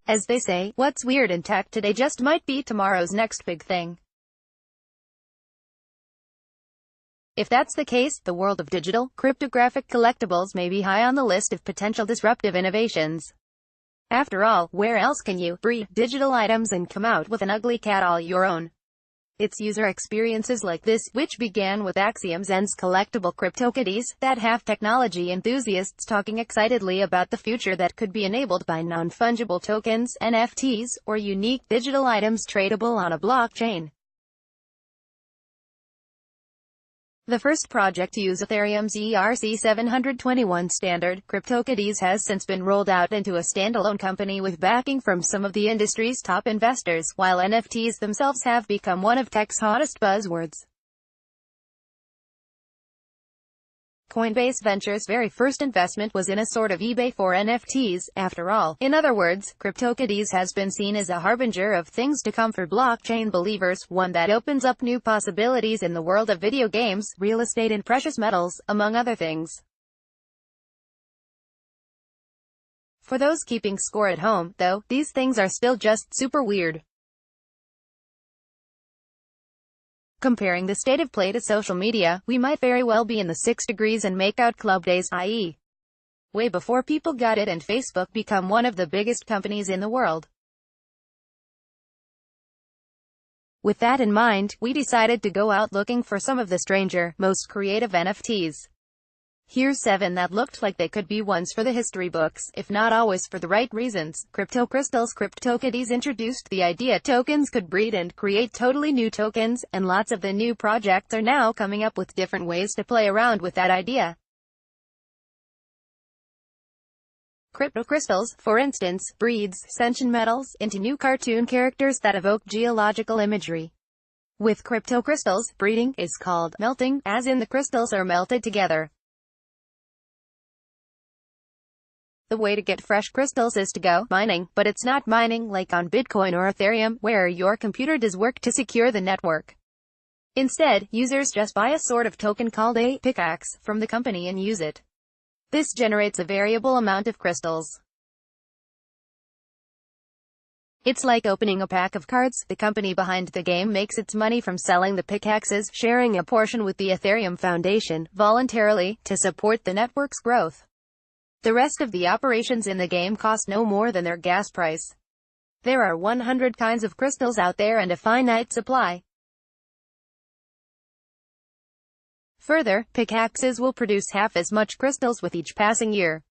As they say, what's weird in tech today just might be tomorrow's next big thing. If that's the case, the world of digital, cryptographic collectibles may be high on the list of potential disruptive innovations. After all, where else can you breed digital items and come out with an ugly cat all your own? It's user experiences like this, which began with Axiom Zen's collectible CryptoKitties, that have technology enthusiasts talking excitedly about the future that could be enabled by non-fungible tokens, NFTs, or unique digital items tradable on a blockchain. The first project to use Ethereum's ERC-721 standard, CryptoKitties, has since been rolled out into a standalone company with backing from some of the industry's top investors, while NFTs themselves have become one of tech's hottest buzzwords. Coinbase Ventures' very first investment was in a sort of eBay for NFTs, after all. In other words, CryptoKitties has been seen as a harbinger of things to come for blockchain believers, one that opens up new possibilities in the world of video games, real estate and precious metals, among other things. For those keeping score at home, though, these things are still just super weird. Comparing the state of play to social media, we might very well be in the 6 degrees and makeout club days, i.e., way before people got it and Facebook become one of the biggest companies in the world. With that in mind, we decided to go out looking for some of the stranger, most creative NFTs. Here's 7 that looked like they could be ones for the history books, if not always for the right reasons. Crypto Crystals. CryptoKitties introduced the idea tokens could breed and create totally new tokens, and lots of the new projects are now coming up with different ways to play around with that idea. Crypto Crystals, for instance, breeds sentient metals into new cartoon characters that evoke geological imagery. With Crypto Crystals, breeding is called melting, as in the crystals are melted together. The way to get fresh crystals is to go mining, but it's not mining like on Bitcoin or Ethereum, where your computer does work to secure the network. Instead, users just buy a sort of token called a pickaxe from the company and use it. This generates a variable amount of crystals. It's like opening a pack of cards. The company behind the game makes its money from selling the pickaxes, sharing a portion with the Ethereum Foundation, voluntarily, to support the network's growth. The rest of the operations in the game cost no more than their gas price. There are 100 kinds of crystals out there and a finite supply. Further, pickaxes will produce half as much crystals with each passing year.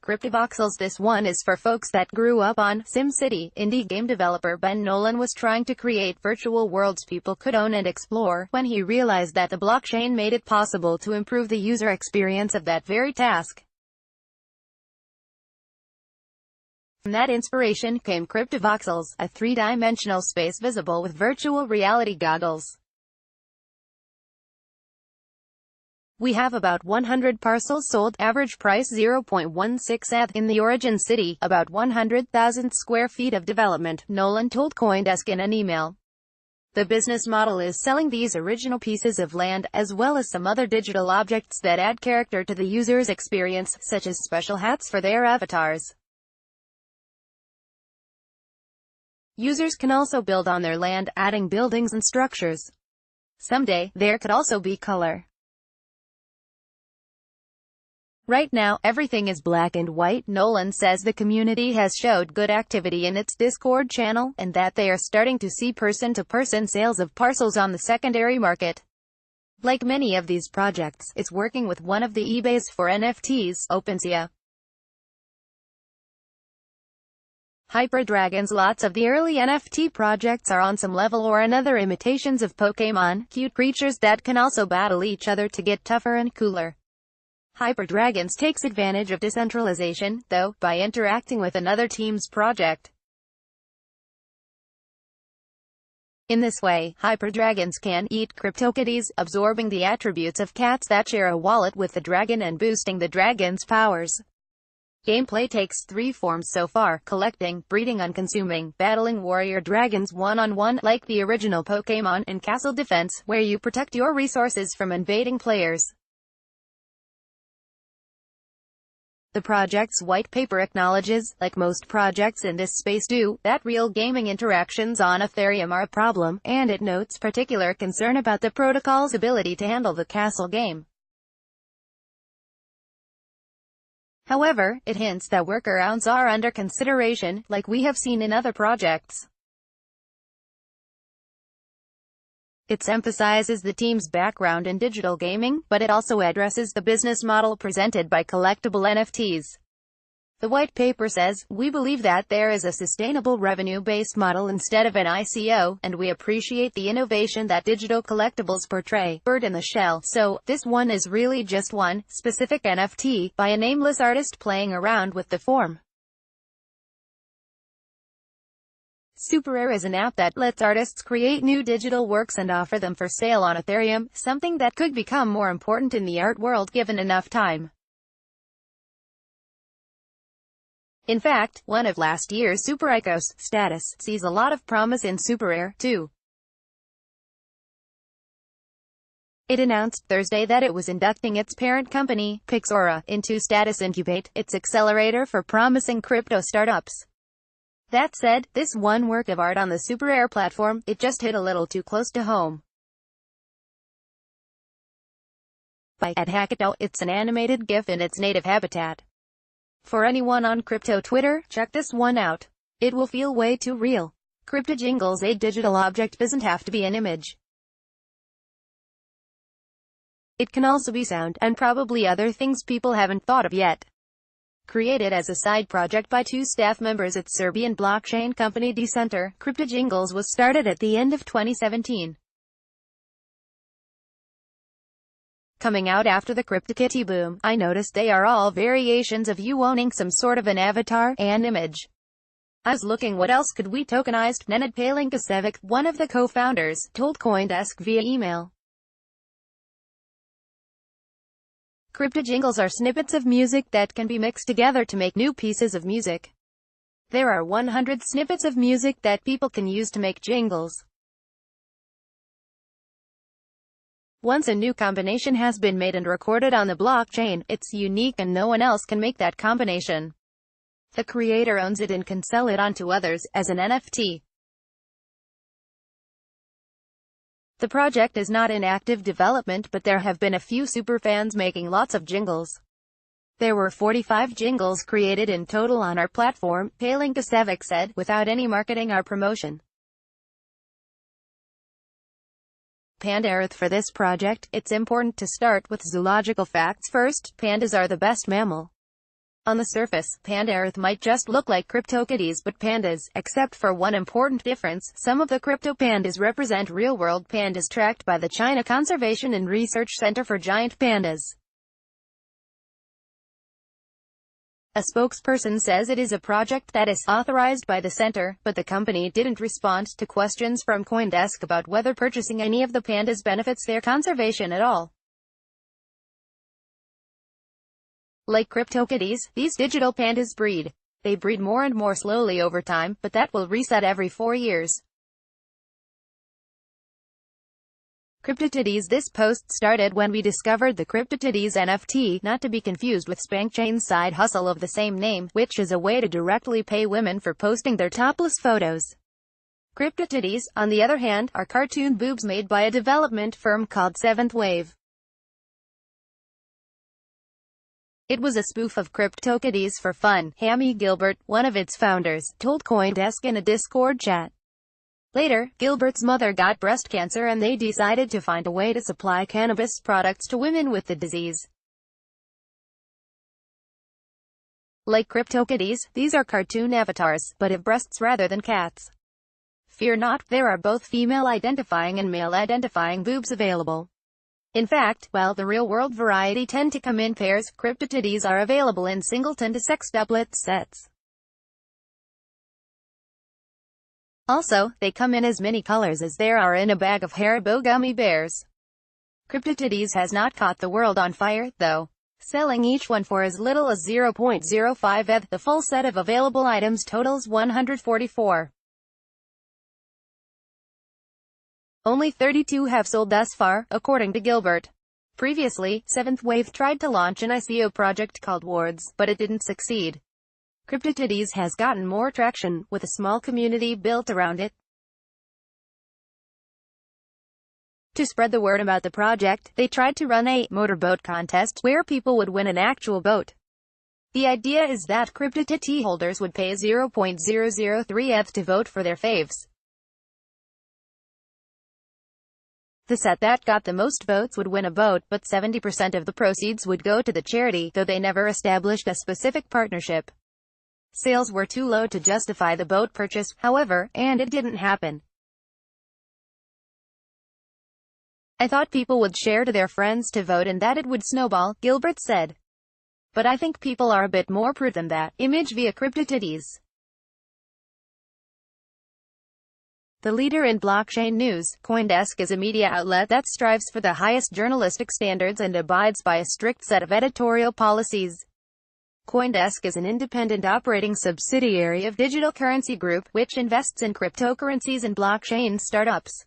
Cryptovoxels. This one is for folks that grew up on SimCity. Indie game developer Ben Nolan was trying to create virtual worlds people could own and explore, when he realized that the blockchain made it possible to improve the user experience of that very task. From that inspiration came Cryptovoxels, a 3-dimensional space visible with virtual reality goggles. We have about 100 parcels sold, average price 0.16 ETH in the origin city, about 100,000 square feet of development, Nolan told CoinDesk in an email. The business model is selling these original pieces of land, as well as some other digital objects that add character to the user's experience, such as special hats for their avatars. Users can also build on their land, adding buildings and structures. Someday, there could also be color. Right now, everything is black and white. Nolan says the community has showed good activity in its Discord channel, and that they are starting to see person-to-person sales of parcels on the secondary market. Like many of these projects, it's working with one of the eBays for NFTs, OpenSea. Hyper Dragons. Lots of the early NFT projects are on some level or another imitations of Pokémon, cute creatures that can also battle each other to get tougher and cooler. Hyper Dragons takes advantage of decentralization, though, by interacting with another team's project. In this way, Hyper Dragons can eat CryptoKitties, absorbing the attributes of cats that share a wallet with the dragon and boosting the dragon's powers. Gameplay takes 3 forms so far: collecting, breeding and consuming, battling warrior dragons one-on-one, like the original Pokémon, and castle defense, where you protect your resources from invading players. The project's white paper acknowledges, like most projects in this space do, that real gaming interactions on Ethereum are a problem, and it notes particular concern about the protocol's ability to handle the castle game. However, it hints that workarounds are under consideration, like we have seen in other projects. It emphasizes the team's background in digital gaming, but it also addresses the business model presented by collectible NFTs. The white paper says, "We believe that there is a sustainable revenue-based model instead of an ICO, and we appreciate the innovation that digital collectibles portray, bird in the shell. So, this one is really just one specific NFT by a nameless artist playing around with the form." SuperRare is an app that lets artists create new digital works and offer them for sale on Ethereum, something that could become more important in the art world given enough time. In fact, one of last year's Super ICO's status sees a lot of promise in SuperRare, too. It announced Thursday that it was inducting its parent company, Pixora, into Status Incubate, its accelerator for promising crypto startups. That said, this one work of art on the SuperRare platform, it just hit a little too close to home. By @Hackito, it's an animated GIF in its native habitat. For anyone on crypto Twitter, check this one out. It will feel way too real. Crypto Jingles, a digital object doesn't have to be an image. It can also be sound, and probably other things people haven't thought of yet. Created as a side project by two staff members at Serbian blockchain company Decenter, Crypto Jingles was started at the end of 2017. Coming out after the CryptoKitty boom, I noticed they are all variations of you owning some sort of an avatar and image. I was looking what else could we tokenize. Nenad Palinkasevic, one of the co-founders, told CoinDesk via email. Crypto Jingles are snippets of music that can be mixed together to make new pieces of music. There are 100 snippets of music that people can use to make jingles. Once a new combination has been made and recorded on the blockchain, it's unique and no one else can make that combination. The creator owns it and can sell it on to others, as an NFT. The project is not in active development, but there have been a few superfans making lots of jingles. There were 45 jingles created in total on our platform, Palinkasevic said, without any marketing or promotion. Pandaearth. For this project, it's important to start with zoological facts first. Pandas are the best mammal. On the surface, Pandaearth might just look like CryptoKitties, but pandas, except for one important difference, some of the crypto pandas represent real-world pandas tracked by the China Conservation and Research Center for Giant Pandas. A spokesperson says it is a project that is authorized by the center, but the company didn't respond to questions from CoinDesk about whether purchasing any of the pandas benefits their conservation at all. Like CryptoKitties, these digital pandas breed. They breed more and more slowly over time, but that will reset every 4 years. CryptoKitties. This post started when we discovered the CryptoKitties NFT, not to be confused with SpankChain's side hustle of the same name, which is a way to directly pay women for posting their topless photos. CryptoKitties, on the other hand, are cartoon boobs made by a development firm called Seventh Wave. It was a spoof of CryptoKitties for fun, Hammy Gilbert, one of its founders, told CoinDesk in a Discord chat. Later, Gilbert's mother got breast cancer and they decided to find a way to supply cannabis products to women with the disease. Like CryptoKitties, these are cartoon avatars, but have breasts rather than cats. Fear not, there are both female-identifying and male-identifying boobs available. In fact, while the real-world variety tend to come in pairs, CryptoKitties are available in singleton to sextuplet sets. Also, they come in as many colors as there are in a bag of Haribo gummy bears. CryptoKitties has not caught the world on fire, though, selling each one for as little as 0.05 ETH. The full set of available items totals 144. Only 32 have sold thus far, according to Gilbert. Previously, Seventh Wave tried to launch an ICO project called Wards, but it didn't succeed. CryptoKitties has gotten more traction, with a small community built around it. To spread the word about the project, they tried to run a motorboat contest, where people would win an actual boat. The idea is that CryptoKitty holders would pay 0.003 ETH to vote for their faves. The set that got the most votes would win a boat, but 70% of the proceeds would go to the charity, though they never established a specific partnership. Sales were too low to justify the boat purchase, however, and it didn't happen. I thought people would share to their friends to vote and that it would snowball, Gilbert said. But I think people are a bit more prude than that. Image via CryptoKitties. The leader in blockchain news, CoinDesk is a media outlet that strives for the highest journalistic standards and abides by a strict set of editorial policies. CoinDesk is an independent operating subsidiary of Digital Currency Group, which invests in cryptocurrencies and blockchain startups.